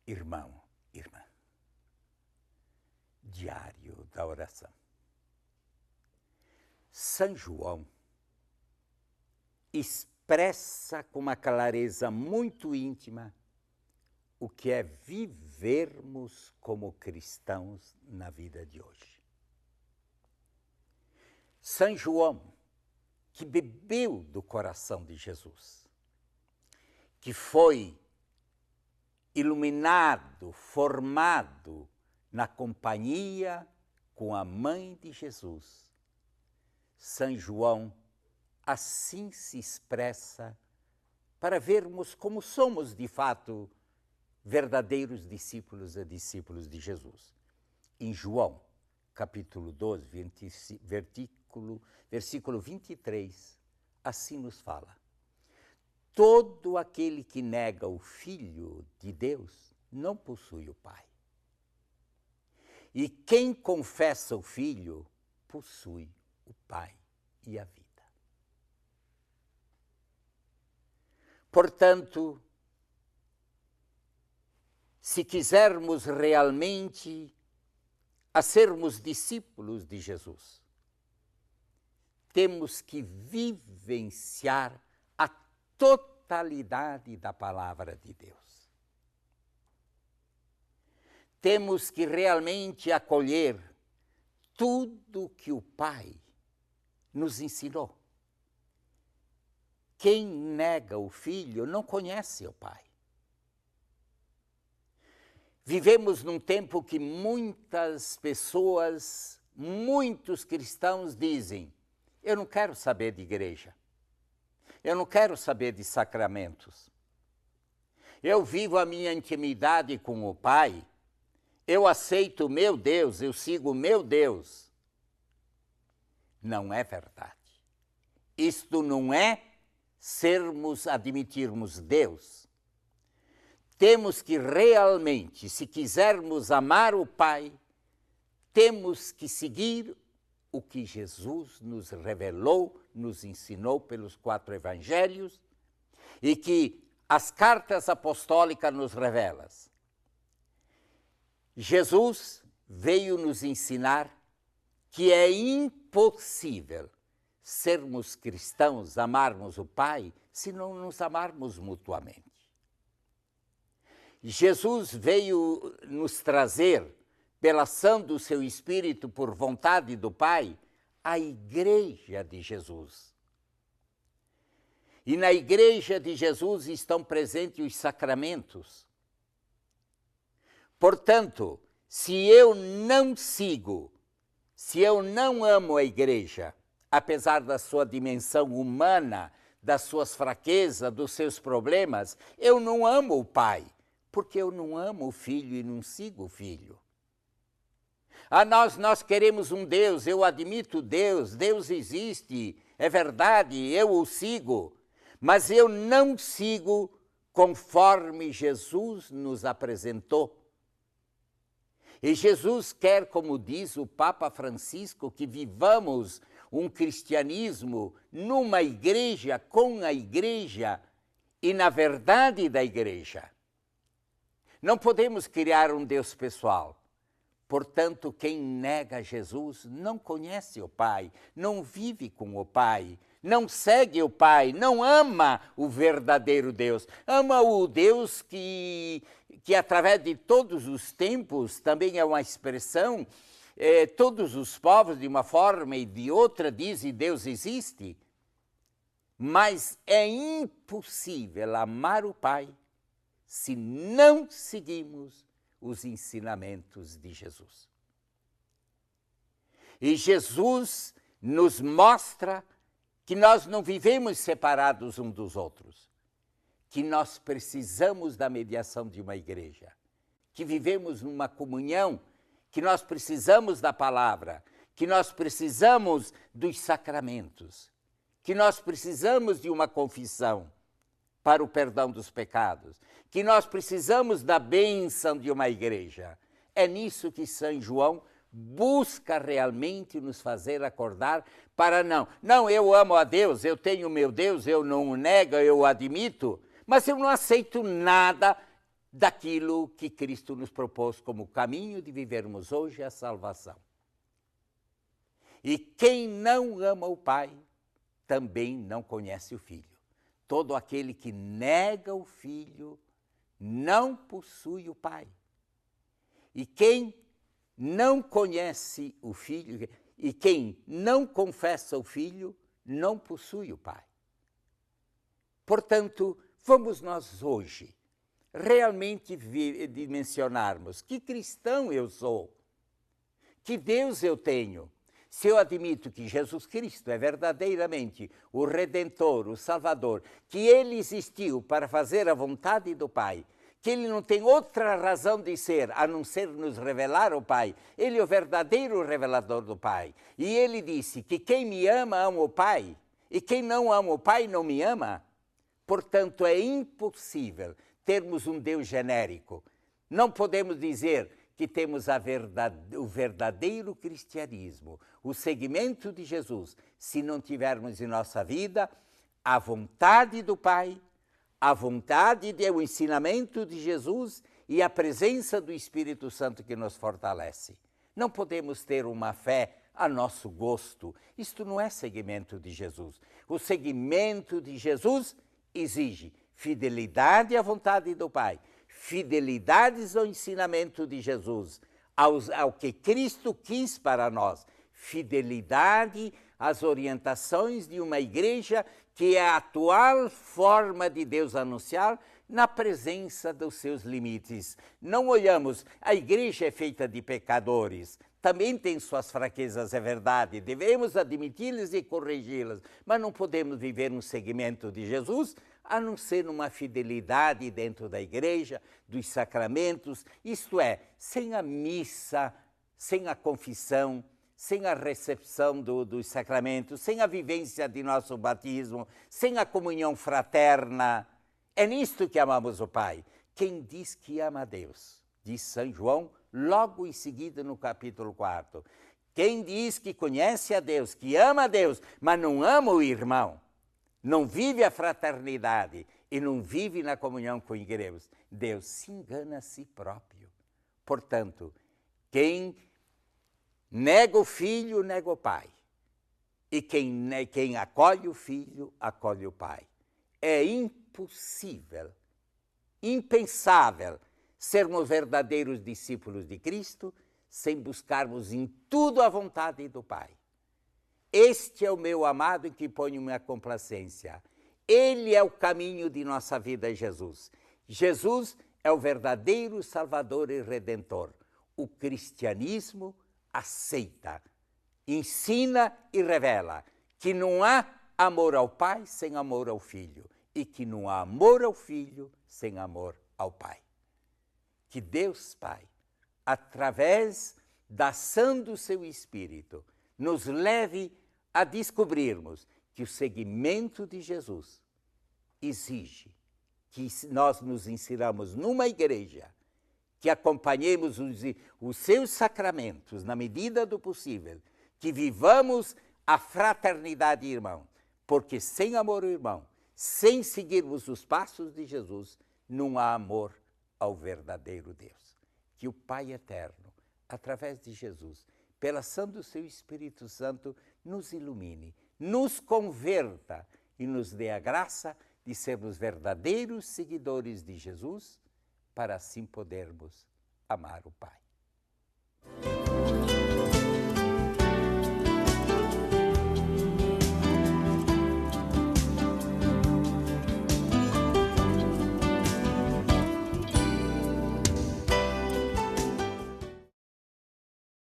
irmão, irmã. Diário da oração. São João expressa com uma clareza muito íntima o que é vivermos como cristãos na vida de hoje. São João, que bebeu do coração de Jesus, que foi iluminado, formado na companhia com a mãe de Jesus. São João assim se expressa para vermos como somos de fato verdadeiros discípulos e discípulos de Jesus. Em João, capítulo 12, versículo 23, assim nos fala: todo aquele que nega o Filho de Deus não possui o Pai. E quem confessa o Filho possui o Pai e a vida. Portanto, se quisermos realmente a sermos discípulos de Jesus, temos que vivenciar a totalidade da palavra de Deus. Temos que realmente acolher tudo que o Pai nos ensinou. Quem nega o Filho não conhece o Pai. Vivemos num tempo que muitas pessoas, muitos cristãos dizem: eu não quero saber de igreja, eu não quero saber de sacramentos, eu vivo a minha intimidade com o Pai, eu aceito o meu Deus, eu sigo o meu Deus. Não é verdade. Isto não é admitirmos Deus. Temos que realmente, se quisermos amar o Pai, temos que seguir o que Jesus nos revelou, nos ensinou pelos 4 evangelhos e que as cartas apostólicas nos revelam. Jesus veio nos ensinar que é impossível sermos cristãos, amarmos o Pai, se não nos amarmos mutuamente. Jesus veio nos trazer, pela ação do seu Espírito, por vontade do Pai, a Igreja de Jesus. E na Igreja de Jesus estão presentes os sacramentos. Portanto, se eu não sigo, se eu não amo a Igreja, apesar da sua dimensão humana, das suas fraquezas, dos seus problemas, eu não amo o Pai, porque eu não amo o Filho e não sigo o Filho. Nós queremos um Deus, eu admito Deus, Deus existe, é verdade, eu o sigo, mas eu não sigo conforme Jesus nos apresentou. E Jesus quer, como diz o Papa Francisco, que vivamos um cristianismo numa igreja, com a igreja e na verdade da igreja. Não podemos criar um Deus pessoal. Portanto, quem nega Jesus não conhece o Pai, não vive com o Pai, não segue o Pai, não ama o verdadeiro Deus. Ama o Deus que através de todos os tempos, também é uma expressão, todos os povos, de uma forma e de outra, dizem Deus existe. Mas é impossível amar o Pai se não seguimos os ensinamentos de Jesus. E Jesus nos mostra que nós não vivemos separados uns dos outros, que nós precisamos da mediação de uma igreja, que vivemos numa comunhão, que nós precisamos da palavra, que nós precisamos dos sacramentos, que nós precisamos de uma confissão para o perdão dos pecados, que nós precisamos da bênção de uma igreja. É nisso que São João busca realmente nos fazer acordar para não, eu amo a Deus, eu tenho meu Deus, eu não o nego, eu o admito, mas eu não aceito nada daquilo que Cristo nos propôs como caminho de vivermos hoje a salvação. E quem não ama o Pai, também não conhece o Filho. Todo aquele que nega o Filho não possui o Pai. E quem não conhece o Filho, e quem não confessa o Filho, não possui o Pai. Portanto, vamos nós hoje realmente dimensionarmos que cristão eu sou, que Deus eu tenho. Se eu admito que Jesus Cristo é verdadeiramente o Redentor, o Salvador, que Ele existiu para fazer a vontade do Pai, que Ele não tem outra razão de ser a não ser nos revelar o Pai, Ele é o verdadeiro revelador do Pai. E Ele disse que quem me ama, ama o Pai, e quem não ama o Pai, não me ama. Portanto, é impossível termos um Deus genérico. Não podemos dizer que temos o verdadeiro cristianismo, o seguimento de Jesus, se não tivermos em nossa vida a vontade do Pai, a vontade o ensinamento de Jesus e a presença do Espírito Santo que nos fortalece. Não podemos ter uma fé a nosso gosto. Isto não é seguimento de Jesus. O seguimento de Jesus exige fidelidade à vontade do Pai, fidelidades ao ensinamento de Jesus, ao que Cristo quis para nós, fidelidade às orientações de uma igreja que é a atual forma de Deus anunciar na presença dos seus limites. Não olhamos, a igreja é feita de pecadores, também tem suas fraquezas, é verdade, devemos admiti-las e corrigi-las, mas não podemos viver um segmento de Jesus a não ser numa fidelidade dentro da igreja, dos sacramentos, isto é, sem a missa, sem a confissão, sem a recepção dos sacramentos, sem a vivência de nosso batismo, sem a comunhão fraterna. É nisto que amamos o Pai. Quem diz que ama a Deus, diz São João, logo em seguida no capítulo 4. Quem diz que conhece a Deus, que ama a Deus, mas não ama o irmão, não vive a fraternidade e não vive na comunhão com irmãos, Deus se engana a si próprio. Portanto, quem nega o Filho, nega o Pai. E quem acolhe o Filho, acolhe o Pai. É impossível, impensável, sermos verdadeiros discípulos de Cristo sem buscarmos em tudo a vontade do Pai. Este é o meu amado em que ponho minha complacência. Ele é o caminho de nossa vida, Jesus. Jesus é o verdadeiro Salvador e Redentor. O cristianismo aceita, ensina e revela que não há amor ao Pai sem amor ao Filho e que não há amor ao Filho sem amor ao Pai. Que Deus Pai, através da ação do seu Espírito, nos leve a descobrirmos que o seguimento de Jesus exige que nós nos inseramos numa igreja, que acompanhemos os seus sacramentos na medida do possível, que vivamos a fraternidade, irmão, porque sem amor ao irmão, sem seguirmos os passos de Jesus, não há amor ao verdadeiro Deus. Que o Pai eterno, através de Jesus, pela ação do seu Espírito Santo, nos ilumine, nos converta e nos dê a graça de sermos verdadeiros seguidores de Jesus, para assim podermos amar o Pai.